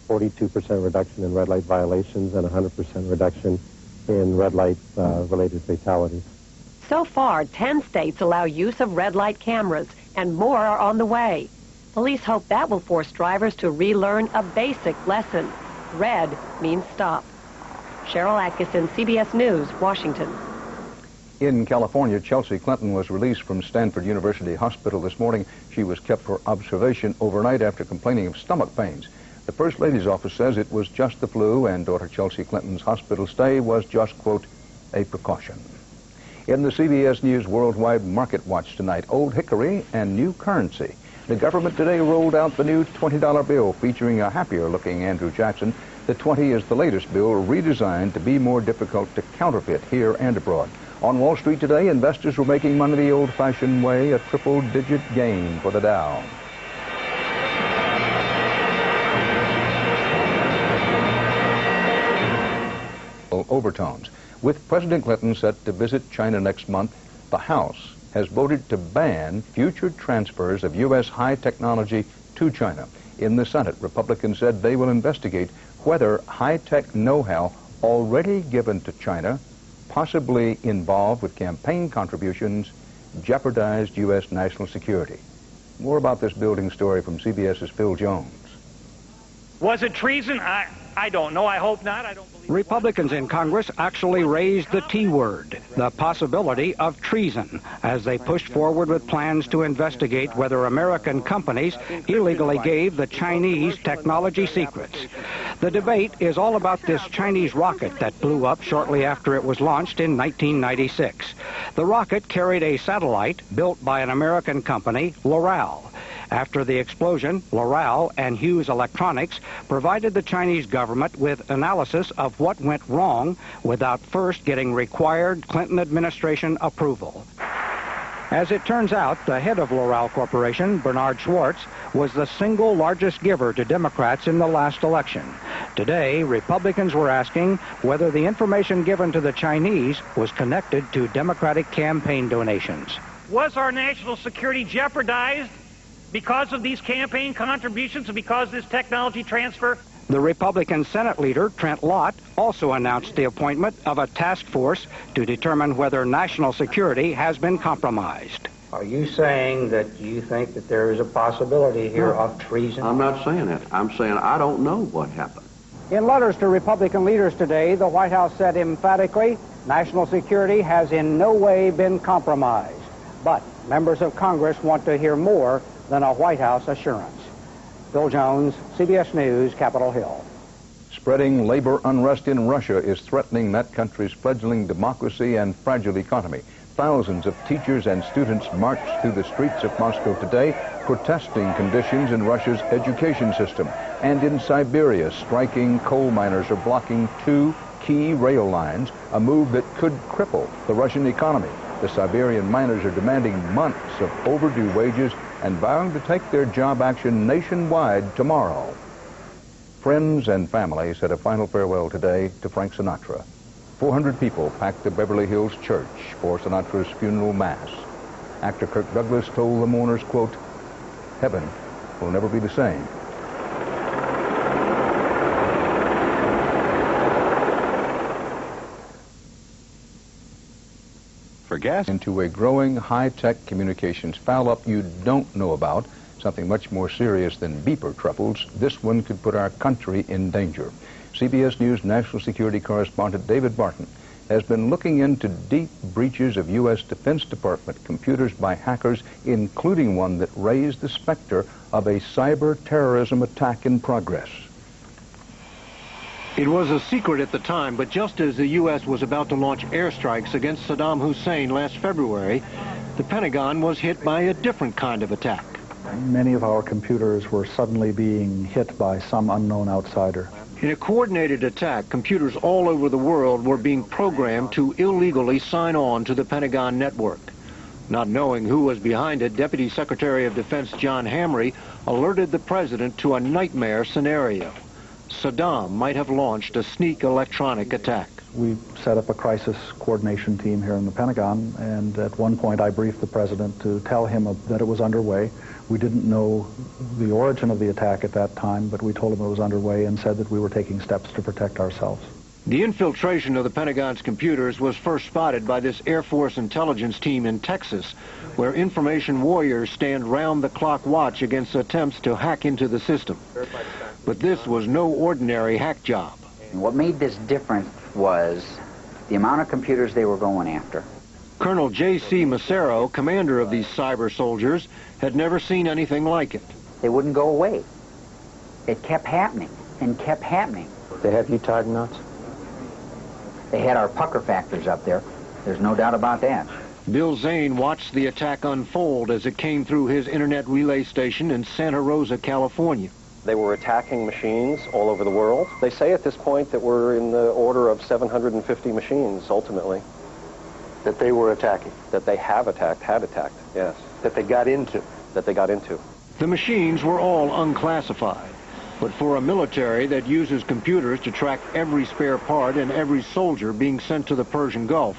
42% reduction in red light violations and 100% reduction in red light related fatalities. So far, 10 states allow use of red light cameras, and more are on the way. Police hope that will force drivers to relearn a basic lesson. Red means stop. Cheryl Atkinson, CBS News, Washington. In California, Chelsea Clinton was released from Stanford University Hospital this morning. She was kept for observation overnight after complaining of stomach pains. The First Lady's office says it was just the flu, and daughter Chelsea Clinton's hospital stay was just, quote, a precaution. In the CBS News Worldwide Market Watch tonight, Old Hickory and new currency. The government today rolled out the new $20 bill featuring a happier-looking Andrew Jackson. The 20 is the latest bill redesigned to be more difficult to counterfeit here and abroad. On Wall Street today, investors were making money the old-fashioned way, a triple-digit gain for the Dow. Overtones. With President Clinton set to visit China next month, the House has voted to ban future transfers of U.S. high technology to China. In the Senate, Republicans said they will investigate whether high-tech know-how already given to China, possibly involved with campaign contributions, jeopardized U.S. national security. More about this building story from CBS's Phil Jones. Was it treason? I don't know. I hope not. I don't believe. Republicans in Congress actually raised the T word, the possibility of treason, as they pushed forward with plans to investigate whether American companies illegally gave the Chinese technology secrets. The debate is all about this Chinese rocket that blew up shortly after it was launched in 1996. The rocket carried a satellite built by an American company, Loral. After the explosion, Loral and Hughes Electronics provided the Chinese government with analysis of what went wrong without first getting required Clinton administration approval. As it turns out, the head of Loral Corporation, Bernard Schwartz, was the single largest giver to Democrats in the last election. Today, Republicans were asking whether the information given to the Chinese was connected to Democratic campaign donations. Was our national security jeopardized because of these campaign contributions and because of this technology transfer? The Republican Senate leader, Trent Lott, also announced the appointment of a task force to determine whether national security has been compromised. Are you saying that you think that there is a possibility here of treason? I'm not saying that. I'm saying I don't know what happened. In letters to Republican leaders today, the White House said emphatically, national security has in no way been compromised. But members of Congress want to hear more than a White House assurance. Phil Jones, CBS News, Capitol Hill. Spreading labor unrest in Russia is threatening that country's fledgling democracy and fragile economy. Thousands of teachers and students marched through the streets of Moscow today, protesting conditions in Russia's education system. And in Siberia, striking coal miners are blocking 2 key rail lines, a move that could cripple the Russian economy. The Siberian miners are demanding months of overdue wages and vowing to take their job action nationwide tomorrow. Friends and family said a final farewell today to Frank Sinatra. 400 people packed the Beverly Hills Church for Sinatra's funeral mass. Actor Kirk Douglas told the mourners, quote, "Heaven will never be the same." For gas into a growing high-tech communications foul-up you don't know about, something much more serious than beeper troubles. This one could put our country in danger. CBS News national security correspondent David Barton has been looking into deep breaches of U.S. Defense Department computers by hackers, including one that raised the specter of a cyber terrorism attack in progress. It was a secret at the time, but just as the U.S. was about to launch airstrikes against Saddam Hussein last February, the Pentagon was hit by a different kind of attack. Many of our computers were suddenly being hit by some unknown outsider. In a coordinated attack, computers all over the world were being programmed to illegally sign on to the Pentagon network. Not knowing who was behind it, Deputy Secretary of Defense John Hamre alerted the president to a nightmare scenario. Saddam might have launched a sneak electronic attack. We set up a crisis coordination team here in the Pentagon, and at one point I briefed the president to tell him that it was underway. We didn't know the origin of the attack at that time, but we told him it was underway and said that we were taking steps to protect ourselves. The infiltration of the Pentagon's computers was first spotted by this Air Force intelligence team in Texas, where information warriors stand round-the-clock watch against attempts to hack into the system. But this was no ordinary hack job. What made this different was the amount of computers they were going after. Colonel J.C. Massaro, commander of these cyber soldiers, had never seen anything like it. They wouldn't go away. It kept happening and kept happening. They have you tied in knots? They had our pucker factors up there. There's no doubt about that. Bill Zane watched the attack unfold as it came through his internet relay station in Santa Rosa, California. They were attacking machines all over the world. They say at this point that we're in the order of 750 machines, ultimately. That they were attacking? That they have attacked, had attacked, yes. That they got into? That they got into. The machines were all unclassified. But for a military that uses computers to track every spare part and every soldier being sent to the Persian Gulf,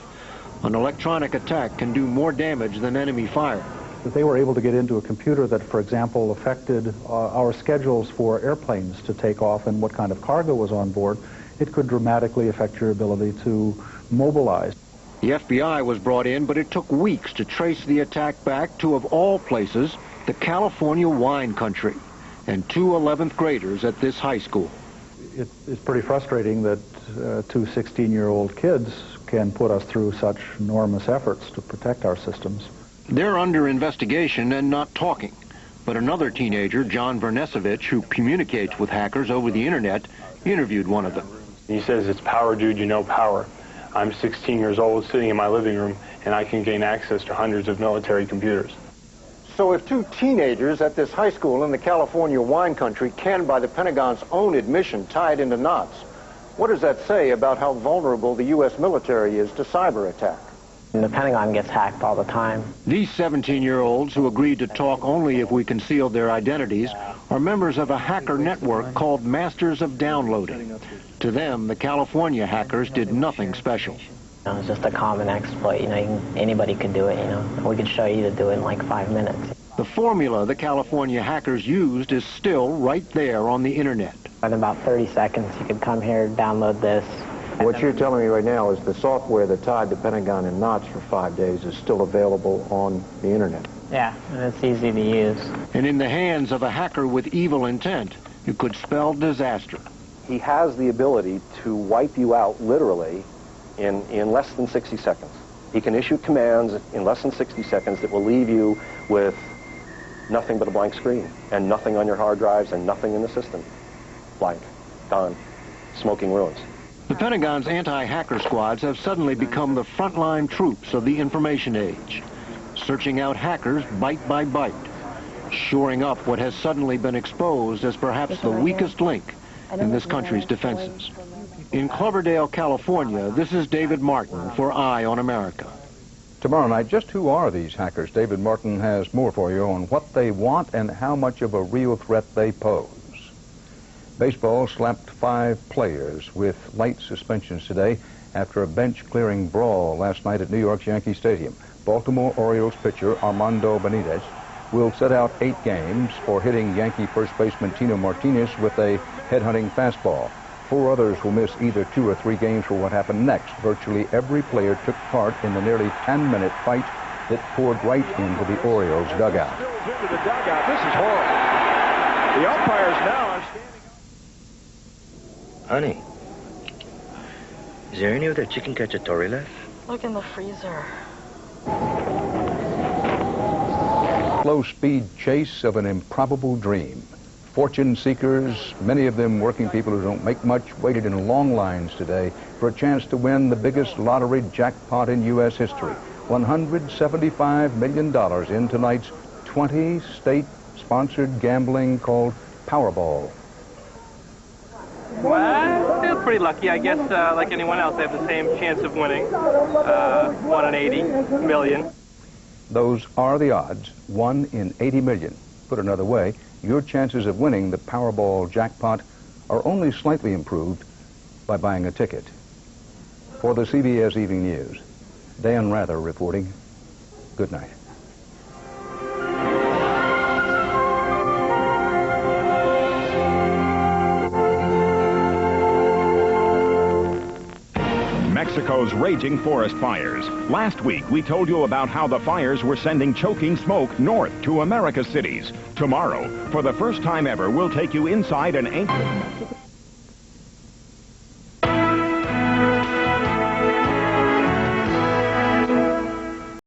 an electronic attack can do more damage than enemy fire. That they were able to get into a computer that, for example, affected our schedules for airplanes to take off and what kind of cargo was on board, it could dramatically affect your ability to mobilize. The FBI was brought in, but it took weeks to trace the attack back to, of all places, the California wine country, and 2 11th graders at this high school. It's pretty frustrating that 2 16-year-old kids can put us through such enormous efforts to protect our systems. They're under investigation and not talking. But another teenager, John Vernesevich, who communicates with hackers over the internet, interviewed one of them. He says, "It's power, dude, you know power. I'm 16 years old, sitting in my living room, and I can gain access to hundreds of military computers." So if 2 teenagers at this high school in the California wine country can, by the Pentagon's own admission, tie it into knots, what does that say about how vulnerable the U.S. military is to cyber attack? The Pentagon gets hacked all the time. These 17-year-olds who agreed to talk only if we concealed their identities are members of a hacker network called Masters of Downloading. To them, the California hackers did nothing special. It's just a common exploit. Anybody could do it, We could show you to do it in like 5 minutes. The formula the California hackers used is still right there on the internet. In about 30 seconds, you could come here, download this. What you're telling me right now is the software that tied the Pentagon in knots for 5 days is still available on the internet. Yeah, and it's easy to use. And in the hands of a hacker with evil intent, it could spell disaster. He has the ability to wipe you out, literally, in less than 60 seconds. He can issue commands in less than 60 seconds that will leave you with nothing but a blank screen and nothing on your hard drives and nothing in the system. Blank. Gone. Smoking ruins. The Pentagon's anti-hacker squads have suddenly become the frontline troops of the information age, searching out hackers bite by bite, shoring up what has suddenly been exposed as perhaps the weakest link in this country's defenses. In Cloverdale, California, this is David Martin for Eye on America. Tomorrow night, just who are these hackers? David Martin has more for you on what they want and how much of a real threat they pose. Baseball slapped 5 players with light suspensions today after a bench-clearing brawl last night at New York's Yankee Stadium. Baltimore Orioles pitcher Armando Benitez will sit out 8 games for hitting Yankee first baseman Tino Martinez with a head-hunting fastball. 4 others will miss either 2 or 3 games for what happened next. Virtually every player took part in the nearly 10-minute fight that poured right into the Orioles dugout. Into the dugout. This is horrible. The umpires now are standing up. Honey, is there any of that chicken cacciatore left? Look in the freezer. Slow-speed chase of an improbable dream. Fortune seekers, many of them working people who don't make much, waited in long lines today for a chance to win the biggest lottery jackpot in U.S. history. $175 million in tonight's 20-state-sponsored gambling called Powerball. Well, I feel pretty lucky. I guess, like anyone else, they have the same chance of winning. 1 in 80 million. Those are the odds, 1 in 80 million. Put another way, your chances of winning the Powerball jackpot are only slightly improved by buying a ticket. For the CBS Evening News, Dan Rather reporting. Good night. Mexico's raging forest fires. Last week, we told you about how the fires were sending choking smoke north to America's cities. Tomorrow, for the first time ever, we'll take you inside an ancient Mexican